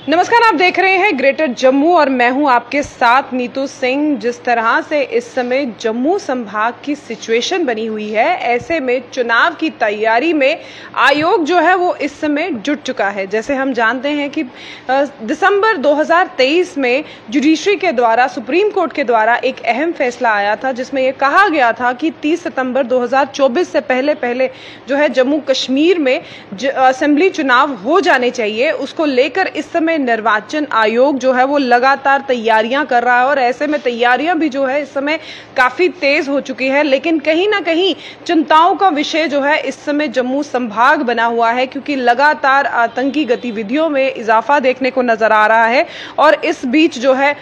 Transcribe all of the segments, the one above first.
नमस्कार, आप देख रहे हैं ग्रेटर जम्मू और मैं हूं आपके साथ नीतू सिंह। जिस तरह से इस समय जम्मू संभाग की सिचुएशन बनी हुई है, ऐसे में चुनाव की तैयारी में आयोग जो है वो इस समय जुट चुका है। जैसे हम जानते हैं कि दिसंबर 2023 में जुडिशरी के द्वारा, सुप्रीम कोर्ट के द्वारा एक अहम फैसला आया था, जिसमें यह कहा गया था कि 30 सितंबर 2024 से पहले जो है जम्मू कश्मीर में असेंबली चुनाव हो जाने चाहिए। उसको लेकर इस समय निर्वाचन आयोग जो है वो लगातार तैयारियां कर रहा है और ऐसे में तैयारियां भी जो है इस समय काफी तेज हो चुकी है। लेकिन कहीं ना कहीं चिंताओं का विषय जो है इस समय जम्मू संभाग बना हुआ है, क्योंकि लगातार आतंकी गतिविधियों में इजाफा देखने को नजर आ रहा है। और इस बीच जो है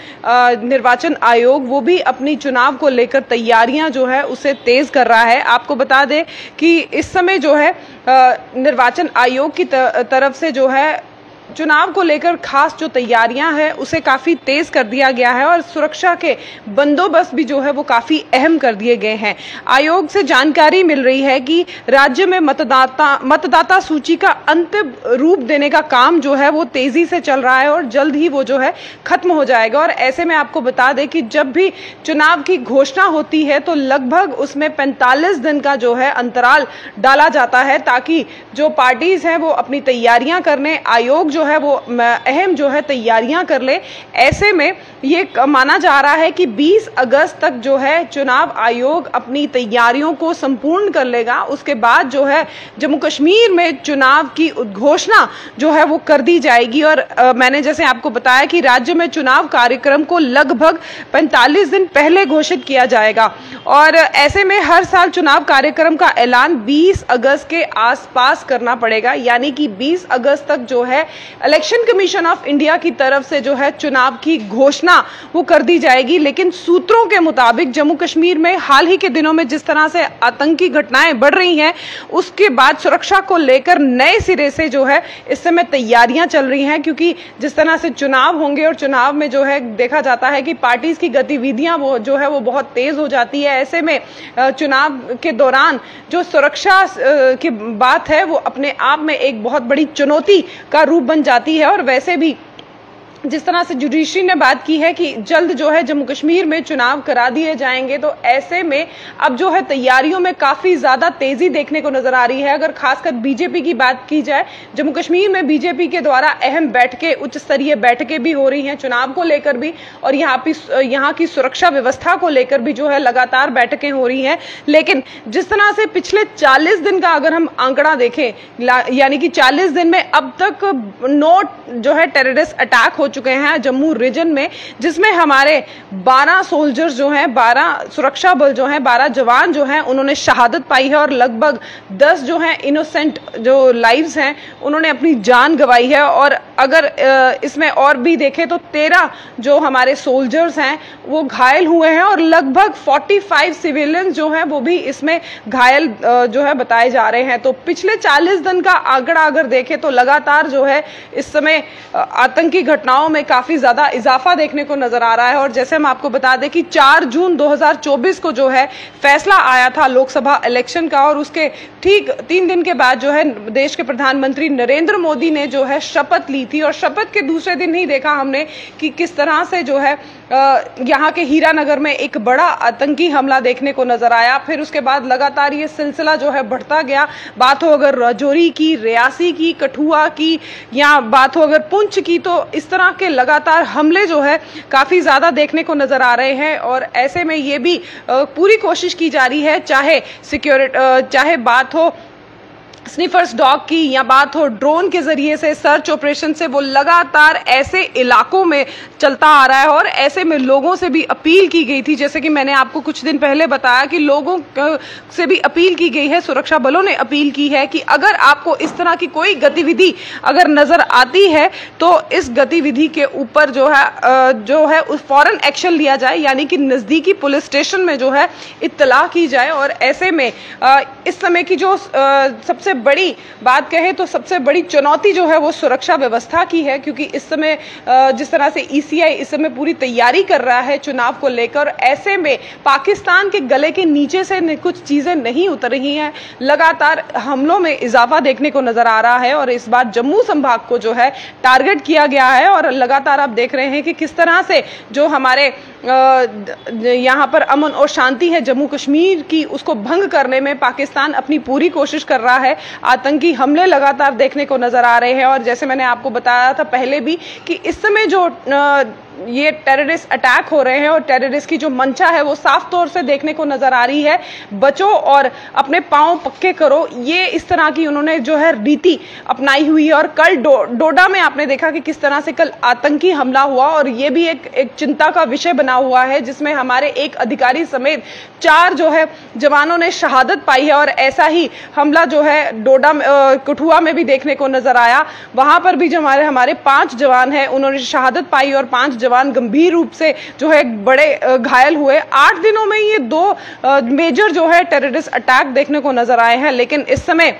निर्वाचन आयोग वो भी अपनी चुनाव को लेकर तैयारियां जो है उसे तेज कर रहा है। आपको बता दें कि इस समय जो है निर्वाचन आयोग की तरफ से जो है चुनाव को लेकर खास जो तैयारियां हैं उसे काफी तेज कर दिया गया है और सुरक्षा के बंदोबस्त भी जो है वो काफी अहम कर दिए गए हैं। आयोग से जानकारी मिल रही है कि राज्य में मतदाता सूची का अंतिम रूप देने का काम जो है वो तेजी से चल रहा है और जल्द ही वो जो है खत्म हो जाएगा। और ऐसे में आपको बता दें कि जब भी चुनाव की घोषणा होती है तो लगभग उसमें 45 दिन का जो है अंतराल डाला जाता है, ताकि जो पार्टीज हैं वो अपनी तैयारियां करने, आयोग जो है वो अहम जो है तैयारियां कर ले। ऐसे में ये माना जा रहा है कि 20 अगस्त तक जो है चुनाव आयोग अपनी तैयारियों को संपूर्ण कर लेगा। उसके बाद जो है जम्मू कश्मीर में चुनाव की घोषणा जो है वो कर दी जाएगी। और मैंने जैसे आपको बताया कि राज्य में चुनाव कार्यक्रम को लगभग 45 दिन पहले घोषित किया जाएगा और ऐसे में हर साल चुनाव कार्यक्रम का ऐलान 20 अगस्त के आसपास करना पड़ेगा, यानी कि 20 अगस्त तक जो है इलेक्शन कमीशन ऑफ इंडिया की तरफ से जो है चुनाव की घोषणा वो कर दी जाएगी। लेकिन सूत्रों के मुताबिक जम्मू कश्मीर में हाल ही के दिनों में जिस तरह से आतंकी घटनाएं बढ़ रही हैं, उसके बाद सुरक्षा को लेकर नए सिरे से जो है इस समय तैयारियां चल रही हैं, क्योंकि जिस तरह से चुनाव होंगे और चुनाव में जो है देखा जाता है कि पार्टीज की गतिविधियां वो जो है वो बहुत तेज हो जाती है। ऐसे में चुनाव के दौरान जो सुरक्षा की बात है वो अपने आप में एक बहुत बड़ी चुनौती का रूप बन जाती है। और वैसे भी जिस तरह से जुडिशरी ने बात की है कि जल्द जो है जम्मू कश्मीर में चुनाव करा दिए जाएंगे, तो ऐसे में अब जो है तैयारियों में काफी ज्यादा तेजी देखने को नजर आ रही है। अगर खासकर बीजेपी की बात की जाए, जम्मू कश्मीर में बीजेपी के द्वारा अहम बैठकें, उच्च स्तरीय बैठकें भी हो रही हैं चुनाव को लेकर भी, और यहाँ की सुरक्षा व्यवस्था को लेकर भी जो है लगातार बैठकें हो रही हैं। लेकिन जिस तरह से पिछले 40 दिन का अगर हम आंकड़ा देखें, यानी कि 40 दिन में अब तक 9 जो है टेररिस्ट अटैक हो चुके हैं जम्मू रीजन में, जिसमें हमारे 12 सोल्जर्स जो हैं, 12 सुरक्षा बल जो हैं, 12 जवान जो हैं उन्होंने शहादत पाई है और लगभग 10 जो हैं इनोसेंट जो लाइव्स हैं उन्होंने अपनी जान गंवाई है। और अगर इसमें और भी देखें तो 13 जो हमारे सोल्जर्स हैं वो घायल हुए हैं और लगभग 45 सिविलियंस जो हैं वो भी इसमें घायल जो है बताए जा रहे हैं। तो पिछले 40 दिन का आंकड़ा अगर देखें तो लगातार जो है इस समय आतंकी घटनाओं में काफी ज्यादा इजाफा देखने को नजर आ रहा है। और जैसे हम आपको बता दें कि 4 जून 2024 को जो है फैसला आया था लोकसभा इलेक्शन का, और उसके ठीक 3 दिन के बाद जो है देश के प्रधानमंत्री नरेंद्र मोदी ने जो है शपथ ली थी। और शपथ के दूसरे दिन ही देखा हमने कि किस तरह से जो है यहाँ के हीरानगर में एक बड़ा आतंकी हमला देखने को नजर आया। फिर उसके बाद लगातार ये सिलसिला जो है बढ़ता गया। बात हो अगर राजौरी की, रियासी की, कठुआ की, या बात हो अगर पुंछ की, तो इस तरह के लगातार हमले जो है काफी ज्यादा देखने को नजर आ रहे हैं। और ऐसे में ये भी पूरी कोशिश की जा रही है, चाहे बात हो स्निफर्स डॉग की या बात हो ड्रोन के जरिए से सर्च ऑपरेशन से, वो लगातार ऐसे इलाकों में चलता आ रहा है। और ऐसे में लोगों से भी अपील की गई थी, जैसे कि मैंने आपको कुछ दिन पहले बताया कि लोगों से भी अपील की गई है, सुरक्षा बलों ने अपील की है कि अगर आपको इस तरह की कोई गतिविधि अगर नजर आती है तो इस गतिविधि के ऊपर जो है उस फौरन एक्शन लिया जाए, यानी कि नजदीकी पुलिस स्टेशन में जो है इत्तला की जाए। और ऐसे में इस समय की जो सबसे बड़ी बात कहें तो सबसे बड़ी चुनौती जो है वो सुरक्षा व्यवस्था की है, क्योंकि इस समय जिस तरह से ईसीआई इस समय पूरी तैयारी कर रहा है चुनाव को लेकर, ऐसे में पाकिस्तान के गले के नीचे से कुछ चीजें नहीं उतर रही हैं। लगातार हमलों में इजाफा देखने को नजर आ रहा है और इस बार जम्मू संभाग को जो है टारगेट किया गया है और लगातार आप देख रहे हैं कि किस तरह से जो हमारे यहाँ पर अमन और शांति है जम्मू कश्मीर की, उसको भंग करने में पाकिस्तान अपनी पूरी कोशिश कर रहा है। आतंकी हमले लगातार देखने को नजर आ रहे हैं और जैसे मैंने आपको बताया था पहले भी कि इस समय जो ये टेररिस्ट अटैक हो रहे हैं और टेररिस्ट की जो मंशा है वो साफ तौर से देखने को नजर आ रही है। बचो और अपने पांव पक्के करो, ये इस तरह की उन्होंने जो है रीति अपनाई हुई है। और कल डोडा में आपने देखा कि किस तरह से कल आतंकी हमला हुआ और ये भी एक चिंता का विषय बना हुआ है, जिसमें हमारे एक अधिकारी समेत 4 जो है जवानों ने शहादत पाई है। और ऐसा ही हमला जो है डोडा कठुआ में भी देखने को नजर आया। वहां पर भी जो हमारे 5 जवान हैं उन्होंने शहादत पाई और 5 जवान गंभीर रूप से जो है बड़े घायल हुए। 8 दिनों में ये 2 मेजर जो है टेररिस्ट अटैक देखने को नजर आए हैं। लेकिन इस समय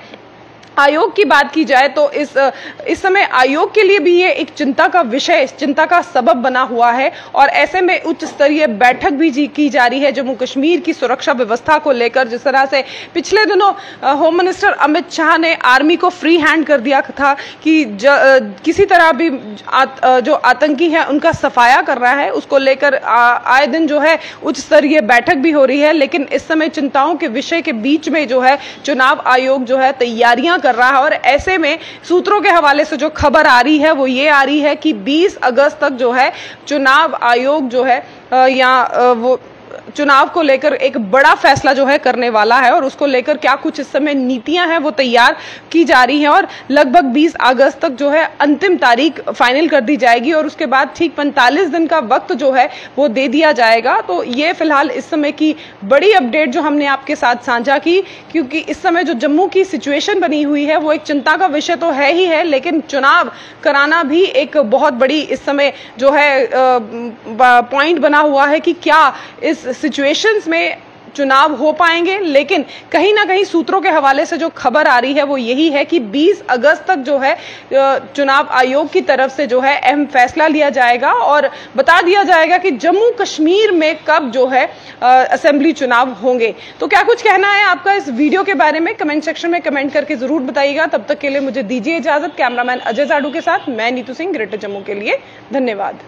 आयोग की बात की जाए तो इस समय आयोग के लिए भी ये एक चिंता का विषय, चिंता का सबब बना हुआ है और ऐसे में उच्च स्तरीय बैठक भी की जा रही है जम्मू कश्मीर की सुरक्षा व्यवस्था को लेकर। जिस तरह से पिछले दिनों होम मिनिस्टर अमित शाह ने आर्मी को फ्री हैंड कर दिया था कि किसी तरह भी जो आतंकी है उनका सफाया कर रहा है, उसको लेकर आए दिन जो है उच्च स्तरीय बैठक भी हो रही है। लेकिन इस समय चिंताओं के विषय के बीच में जो है चुनाव आयोग जो है तैयारियां कर रहा है और ऐसे में सूत्रों के हवाले से जो खबर आ रही है वो ये आ रही है कि 20 अगस्त तक जो है चुनाव आयोग जो है वो चुनाव को लेकर एक बड़ा फैसला जो है करने वाला है और उसको लेकर क्या कुछ इस समय नीतियां हैं वो तैयार की जा रही हैं और लगभग 20 अगस्त तक जो है अंतिम तारीख फाइनल कर दी जाएगी और उसके बाद ठीक 45 दिन का वक्त जो है वो दे दिया जाएगा। तो ये फिलहाल इस समय की बड़ी अपडेट जो हमने आपके साथ साझा की, क्योंकि इस समय जो जम्मू की सिचुएशन बनी हुई है वो एक चिंता का विषय तो है ही है, लेकिन चुनाव कराना भी एक बहुत बड़ी इस समय जो है पॉइंट बना हुआ है कि क्या इस सिचुएशंस में चुनाव हो पाएंगे। लेकिन कहीं ना कहीं सूत्रों के हवाले से जो खबर आ रही है वो यही है कि 20 अगस्त तक जो है चुनाव आयोग की तरफ से जो है अहम फैसला लिया जाएगा और बता दिया जाएगा कि जम्मू कश्मीर में कब जो है असेंबली चुनाव होंगे। तो क्या कुछ कहना है आपका इस वीडियो के बारे में कमेंट सेक्शन में कमेंट करके जरूर बताइएगा। तब तक के लिए मुझे दीजिए इजाजत। कैमरामैन अजय जाडू के साथ मैं नीतू सिंह, ग्रेटर जम्मू के लिए धन्यवाद।